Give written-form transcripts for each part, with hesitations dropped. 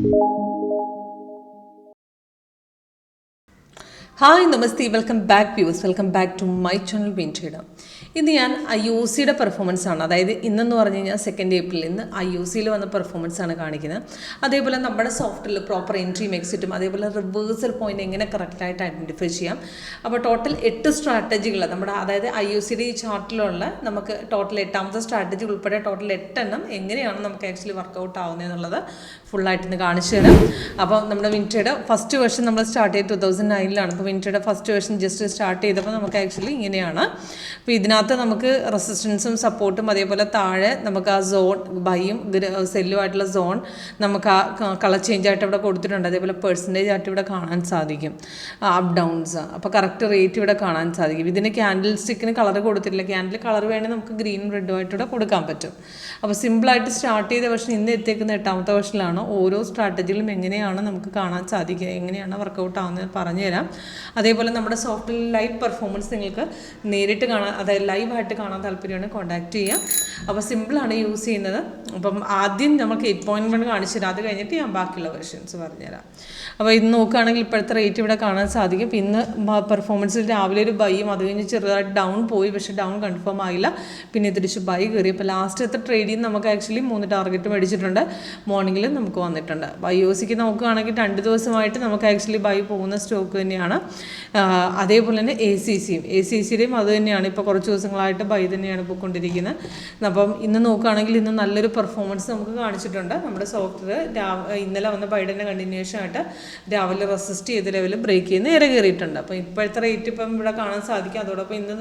Hi, Namaste, welcome back viewers, welcome back to my channel WinTrader. ഇന്ന് ഞാൻ ഐഒസിയുടെ performance ആണ്, അതായത് ഇന്നെന്ന് പറഞ്ഞു കഴിഞ്ഞാൽ 2 ഏപ്രിൽ ഇന്ന് ഐഒസിയിൽ വന്ന പെർഫോമൻസ് ആണ് കാണിക്കുന്നത്. അതേപോലെ നമ്മുടെ സോഫ്റ്റ്വെയറിൽ പ്രോപ്പർ എൻട്രിയും എക്സിറ്റും അതേപോലെ റിവേഴ്സൽ പോയിന്റ് എങ്ങനെ കറക്റ്റായിട്ട് ഐഡൻറ്റിഫൈ ചെയ്യാം. അപ്പോൾ ടോട്ടൽ 8 സ്ട്രാറ്റജികൾ നമ്മുടെ അതായത് ഐഒസിയുടെ ഈ ചാർട്ടിലുള്ള നമുക്ക് ടോട്ടൽ 8ാമത്തെ സ്ട്രാറ്റജി ഉൾപ്പെടെ ടോട്ടൽ 8 എണ്ണം എങ്ങനെയാണ് നമുക്ക് ആക്ച്വലി വർക്കൗട്ട് ആവുന്നത് എന്നുള്ളത് ഫുള്ളായിട്ട് ഇന്ന് കാണിച്ചു തരാം. അപ്പോൾ നമ്മുടെ WinTrader ഫസ്റ്റ് വേർഷൻ നമ്മൾ സ്റ്റാർട്ട് ചെയ്ത് 2009 അപ്പോൾ WinTrader first version just start ചെയ്തപ്പോൾ നമുക്ക് ആക്ച്വലി ഇങ്ങനെയാണ്. അപ്പോൾ ഇതിനകത്ത് നമുക്ക് റെസിസ്റ്റൻസും സപ്പോർട്ടും അതേപോലെ താഴെ നമുക്ക് ആ സോൺ ബൈയും സെല്ലുമായിട്ടുള്ള സോൺ നമുക്ക് ആ കളർ ചേഞ്ച് ആയിട്ട് ഇവിടെ കൊടുത്തിട്ടുണ്ട്. അതേപോലെ പെർസെൻറ്റേജ് ആയിട്ട് ഇവിടെ കാണാൻ സാധിക്കും, അപ്പ് ഡൗൺസ്. അപ്പോൾ കറക്റ്റ് റേറ്റ് ഇവിടെ കാണാൻ സാധിക്കും. ഇതിന് ക്യാൻഡിൽ സ്റ്റിക്കിന് കളർ കൊടുത്തിട്ടില്ല, ക്യാൻഡിൽ കളർ വേണമെങ്കിൽ നമുക്ക് ഗ്രീനും റെഡും ആയിട്ട് ഇവിടെ കൊടുക്കാൻ പറ്റും. അപ്പോൾ സിമ്പിളായിട്ട് സ്റ്റാർട്ട് ചെയ്ത വേർഷൻ ഇന്ന് എത്തിയേക്കുന്ന 8ാമത്തെ വേർഷനിലാണ്. ഓരോ സ്ട്രാറ്റജികളും എങ്ങനെയാണ് നമുക്ക് കാണാൻ സാധിക്കുക, എങ്ങനെയാണ് വർക്കൗട്ട് ആവുന്നത് പറഞ്ഞുതരാം. അതേപോലെ നമ്മുടെ സോഫ്റ്റ്വെയർ ലൈവ് പെർഫോമൻസ് നിങ്ങൾക്ക് നേരിട്ട് കാണാൻ, അതായത് ലൈവായിട്ട് കാണാൻ താല്പര്യമാണ് കോൺടാക്ട് ചെയ്യാം. അപ്പോൾ സിമ്പിളാണ് യൂസ് ചെയ്യുന്നത്. അപ്പം ആദ്യം നമുക്ക് 8.1 കാണിച്ചു തരാം, അത് കഴിഞ്ഞിട്ട് ഞാൻ ബാക്കിയുള്ള വെർഷൻസ് പറഞ്ഞുതരാം. അപ്പോൾ ഇന്ന് നോക്കുകയാണെങ്കിൽ ഇപ്പോഴത്തെ റേറ്റ് ഇവിടെ കാണാൻ സാധിക്കും. ഇന്ന് പെർഫോമൻസിൽ രാവിലെ ഒരു ബൈയും അത് കഴിഞ്ഞ് ചെറുതായിട്ട് ഡൗൺ പോയി, പക്ഷേ ഡൗൺ കൺഫേം ആയില്ല. പിന്നെ തിരിച്ച് ബൈ കയറി. അപ്പോൾ ലാസ്റ്റത്തെ ട്രേഡിൽ നമുക്ക് ആക്ച്വലി 3 ടാർഗറ്റ് മേടിച്ചിട്ടുണ്ട്. മോർണിംഗിൽ നമുക്ക് വന്നിട്ടുണ്ട്. ഐഒസിക്ക് നോക്കുകയാണെങ്കിൽ 2 ദിവസമായിട്ട് നമുക്ക് ആക്ച്വലി ബൈ പോകുന്ന സ്റ്റോക്ക് തന്നെയാണ്. അതേപോലെ തന്നെ എ.സി.സിയുടെയും അത് തന്നെയാണ്. ഇപ്പോൾ കുറച്ച് ദിവസങ്ങളായിട്ട് ബൈ തന്നെയാണ് പോയിക്കൊണ്ടിരിക്കുന്നത്. അപ്പം ഇന്ന് നോക്കുകയാണെങ്കിൽ ഇന്ന് നല്ലൊരു പെർഫോമൻസ് നമുക്ക് കാണിച്ചിട്ടുണ്ട്. നമ്മുടെ സോഫ്റ്റ്വെയർ ഇന്നലെ വന്ന ബൈഡിൻ്റെ കണ്ടിന്യൂഷൻ ആയിട്ട് രാവിലെ റെസിസ്റ്റ് ചെയ്ത് ലെവൽ ബ്രേക്ക് ചെയ്യുന്ന നേരെ കയറിയിട്ടുണ്ട്. അപ്പോൾ ഇപ്പോഴത്തെ റേറ്റ് ഇപ്പം ഇവിടെ കാണാൻ സാധിക്കും. അതോടൊപ്പം ഇന്ന്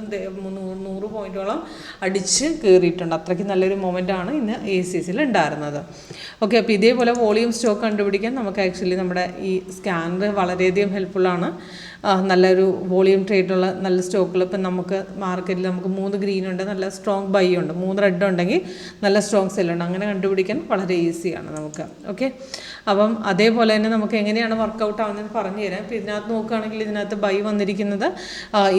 100 പോയിന്റോളം അടിച്ച് കയറിയിട്ടുണ്ട്. അത്രയ്ക്ക് നല്ലൊരു മൊമെൻ്റാണ് ഇന്ന് എ.സി.സിയിൽ ഉണ്ടായിരുന്നത്. ഓക്കെ, അപ്പോൾ ഇതേപോലെ വോളിയം സ്റ്റോക്ക് കണ്ടുപിടിക്കാൻ നമുക്ക് ആക്ച്വലി നമ്മുടെ ഈ സ്കാനർ വളരെയധികം ഹെൽപ്ഫുള്ളാണ്. നല്ലൊരു വോളിയം ട്രേഡുള്ള നല്ല സ്റ്റോക്കുകൾ ഇപ്പം നമുക്ക് മാർക്കറ്റിൽ നമുക്ക് 3 ഗ്രീൻ ഉണ്ട്, നല്ല സ്ട്രോങ് ബൈ ഉണ്ട്, 3 റെഡ് ഉണ്ടെങ്കിൽ നല്ല സ്ട്രോങ് സെല്ലുണ്ട്. അങ്ങനെ കണ്ടുപിടിക്കാൻ വളരെ ഈസിയാണ് നമുക്ക്. ഓക്കെ, അപ്പം അതേപോലെ തന്നെ നമുക്ക് എങ്ങനെയാണ് വർക്കൗട്ട് ആവുന്നതെന്ന് പറഞ്ഞു തരാം. അപ്പോൾ ഇതിനകത്ത് നോക്കുകയാണെങ്കിൽ ഇതിനകത്ത് ബൈ വന്നിരിക്കുന്നത്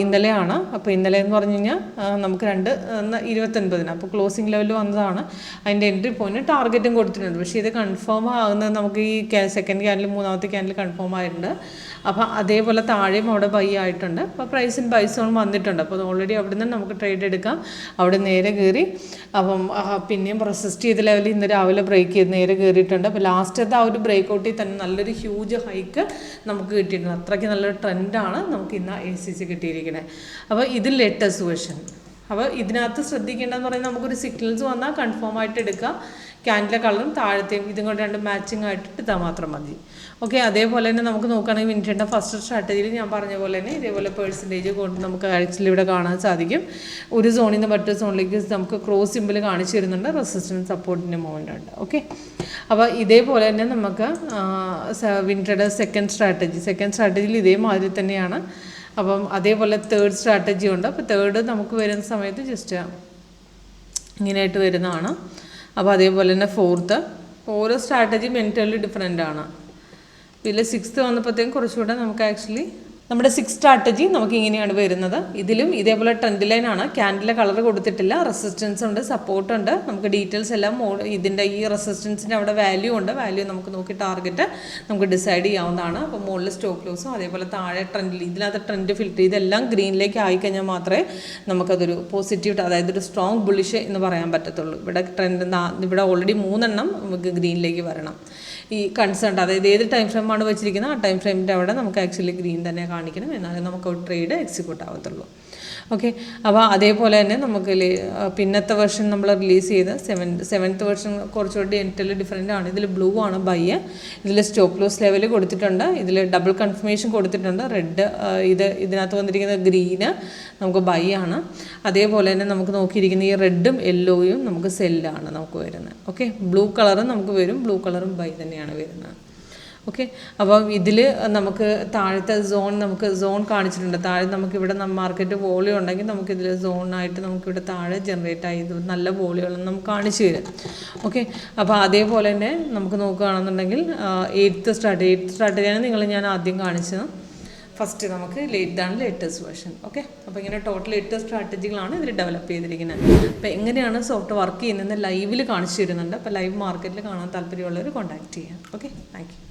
ഇന്നലെയാണ്. അപ്പോൾ ഇന്നലെ എന്ന് പറഞ്ഞു കഴിഞ്ഞാൽ നമുക്ക് 2/29 അപ്പോൾ ക്ലോസിംഗ് ലെവലിൽ വന്നതാണ്. അതിൻ്റെ എൻട്രി പോയിന്റ് ടാർഗറ്റും കൊടുത്തിട്ടുണ്ട്. പക്ഷേ ഇത് കൺഫേം ആകുന്നത് നമുക്ക് ഈ സെക്കൻഡ് ക്യാൻഡിൽ 3ാമത്തെ ക്യാൻഡിൽ കൺഫേം ആയിട്ടുണ്ട്. അപ്പോൾ അതേപോലെ താഴെയും അവിടെ ബൈ ആയിട്ടുണ്ട്. അപ്പോൾ പ്രൈസിൻ ബൈ സോൺ വന്നിട്ടുണ്ട്. അപ്പോൾ ഓൾറെഡി അവിടെ നിന്ന് നമുക്ക് ട്രേഡ് എടുക്കാം. അവിടെ നേരെ കയറി അപ്പം പിന്നെയും റെസിസ്റ്റ് ചെയ്ത ലെവലിൽ ഇന്ന് രാവിലെ ബ്രേക്ക് ചെയ്ത് നേരെ കയറിയിട്ടുണ്ട്. അപ്പോൾ ലാസ്റ്റത്തെ ആ ഒരു ബ്രേക്ക് ഔട്ടിൽ തന്നെ നല്ലൊരു ഹ്യൂജ് ഹൈക്ക് നമുക്ക് കിട്ടിയിട്ടുണ്ട്. അത്രയ്ക്ക് നല്ലൊരു ട്രെൻഡാണ് നമുക്ക് ഇന്ന് എ.സി.സി കിട്ടിയിരിക്കുന്നത്. അപ്പോൾ ഇത് ലേറ്റസ്റ്റ് വേർഷൻ. അപ്പോൾ ഇതിനകത്ത് ശ്രദ്ധിക്കേണ്ടതെന്ന് പറയുന്നത് നമുക്കൊരു സിഗ്നൽസ് വന്നാൽ കൺഫേം ആയിട്ട് എടുക്കുക. ക്യാൻഡിലെ കളറും താഴത്തെയും ഇതും കൊണ്ട് 2 മാച്ചിങ് ആയിട്ട് ഇട്ടാൽ മാത്രം മതി. ഓക്കെ, അതേപോലെ തന്നെ നമുക്ക് നോക്കുകയാണെങ്കിൽ WinTrader ഫസ്റ്റ് സ്ട്രാറ്റജിയിൽ ഞാൻ പറഞ്ഞ പോലെ തന്നെ ഇതേപോലെ പെർസെൻറ്റേജ് കൊണ്ട് നമുക്ക് ആക്ച്വലി ഇവിടെ കാണാൻ സാധിക്കും. ഒരു സോണിൽ നിന്ന് മറ്റൊരു സോണിലേക്ക് നമുക്ക് ക്രോസ് സിമ്പിൾ കാണിച്ചു തരുന്നുണ്ട്. റെസിസ്റ്റൻസ് സപ്പോർട്ടിൻ്റെ മൂവ്മെൻ്റ് ഉണ്ട്. ഓക്കെ, അപ്പോൾ ഇതേപോലെ തന്നെ നമുക്ക് WinTrader സെക്കൻഡ് സ്ട്രാറ്റജിയിൽ ഇതേമാതിരി തന്നെയാണ്. അപ്പം അതേപോലെ തേർഡ് സ്ട്രാറ്റജി ഉണ്ട്. അപ്പോൾ തേർഡ് നമുക്ക് വരുന്ന സമയത്ത് ജസ്റ്റ് ഇങ്ങനെയായിട്ട് വരുന്നതാണ്. അപ്പോൾ അതേപോലെ തന്നെ ഫോർത്ത്, ഓരോ സ്ട്രാറ്റജി മെൻറ്റലി ഡിഫറെൻ്റ് ആണ്. ഇതിൽ 6th വന്നപ്പോഴത്തേക്കും കുറച്ചുകൂടെ നമുക്ക് ആക്ച്വലി നമ്മുടെ 6th സ്ട്രാറ്റജി നമുക്ക് ഇങ്ങനെയാണ് വരുന്നത്. ഇതിലും ഇതേപോലെ ട്രെൻഡ് ലൈനാണ്. ക്യാൻഡിലെ കളർ കൊടുത്തിട്ടില്ല, റെസിസ്റ്റൻസ് ഉണ്ട്, സപ്പോർട്ട് ഉണ്ട്. നമുക്ക് ഡീറ്റെയിൽസ് എല്ലാം ഇതിൻ്റെ ഈ റെസിസ്റ്റൻസിൻ്റെ അവിടെ വാല്യൂ ഉണ്ട്. വാല്യൂ നമുക്ക് നോക്കി ടാർഗറ്റ് നമുക്ക് ഡിസൈഡ് ചെയ്യാവുന്നതാണ്. അപ്പോൾ മുകളിൽ സ്റ്റോപ്പ് ലോസും അതേപോലെ താഴെ ട്രെൻഡിൽ ഇതിനകത്ത് ട്രെൻഡ് ഫിൽറ്റർ ഇതെല്ലാം ഗ്രീനിലേക്ക് ആയിക്കഴിഞ്ഞാൽ മാത്രമേ നമുക്കതൊരു പോസിറ്റീവ്, അതായത് ഒരു സ്ട്രോങ് ബുള്ളിഷ് എന്ന് പറയാൻ പറ്റത്തുള്ളൂ. ഇവിടെ ട്രെൻഡ് ഇവിടെ ഓൾറെഡി 3 എണ്ണം നമുക്ക് ഗ്രീനിലേക്ക് വരണം. ഈ കൺസേൺ അതായത് ഏത് ടൈം ഫ്രെയിമാണ് വെച്ചിരിക്കുന്നത് ആ ടൈം ഫ്രെയിമിൻ്റെ അവിടെ നമുക്ക് ആക്ച്വലി ഗ്രീൻ തന്നെ കാണിക്കണം, എന്നാലേ നമുക്ക് ഒരു ട്രേഡ് എക്സിക്യൂട്ട് ആവത്തുള്ളൂ. ഓക്കെ, അപ്പോൾ അതേപോലെ തന്നെ നമുക്ക് പിന്നത്തെ വെർഷൻ നമ്മൾ റിലീസ് ചെയ്ത് സെവൻത്ത് വെർഷൻ കുറച്ചുകൂടി എൻറ്റലി ഡിഫറെൻ്റ് ആണ്. ഇതിൽ ബ്ലൂ ആണ് ബൈ, ഇതിൽ സ്റ്റോപ്പ് ലോസ് ലെവൽ കൊടുത്തിട്ടുണ്ട്, ഇതിൽ ഡബിൾ കൺഫർമേഷൻ കൊടുത്തിട്ടുണ്ട്. റെഡ് ഇതിനകത്ത് വന്നിരിക്കുന്ന ഗ്രീന് നമുക്ക് ബൈ ആണ്. അതേപോലെ തന്നെ നമുക്ക് നോക്കിയിരിക്കുന്ന ഈ റെഡും യെല്ലോയും നമുക്ക് സെല്ലാണ് നമുക്ക് വരുന്നത്. ഓക്കെ, ബ്ലൂ കളറും നമുക്ക് വരും, ബ്ലൂ കളറും ബൈ തന്നെയാണ് വരുന്നത്. ഓക്കെ, അപ്പം ഇതിൽ നമുക്ക് താഴത്തെ നമുക്ക് സോൺ കാണിച്ചിട്ടുണ്ട്. താഴെ നമുക്കിവിടെ മാർക്കറ്റ് വോളിയം ഉണ്ടെങ്കിൽ നമുക്കിതിൽ സോണായിട്ട് നമുക്കിവിടെ താഴെ ജനറേറ്റ് ആയി നല്ല വോളിയം നമുക്ക് കാണിച്ചു തരും. ഓക്കെ, അപ്പോൾ അതേപോലെ തന്നെ നമുക്ക് നോക്കുകയാണെന്നുണ്ടെങ്കിൽ 8th സ്ട്രാറ്റജിയാണ് ഞാൻ ആദ്യം കാണിച്ചത്. ഫസ്റ്റ് നമുക്ക് ഇതാണ് ലേറ്റസ്റ്റ് വേർഷൻ. ഓക്കെ, അപ്പോൾ ഇങ്ങനെ ടോട്ടൽ 8 സ്ട്രാറ്റജികളാണ് ഇതിൽ ഡെവലപ്പ് ചെയ്തിരിക്കുന്നത്. അപ്പോൾ എങ്ങനെയാണ് സോഫ്റ്റ് വർക്ക് ചെയ്യുന്നതെന്ന് ലൈവിൽ കാണിച്ചു തരുന്നുണ്ട്. അപ്പോൾ ലൈവ് മാർക്കറ്റിൽ കാണാൻ താല്പര്യമുള്ളവർ കോൺടാക്ട് ചെയ്യാം. Okay, thank you.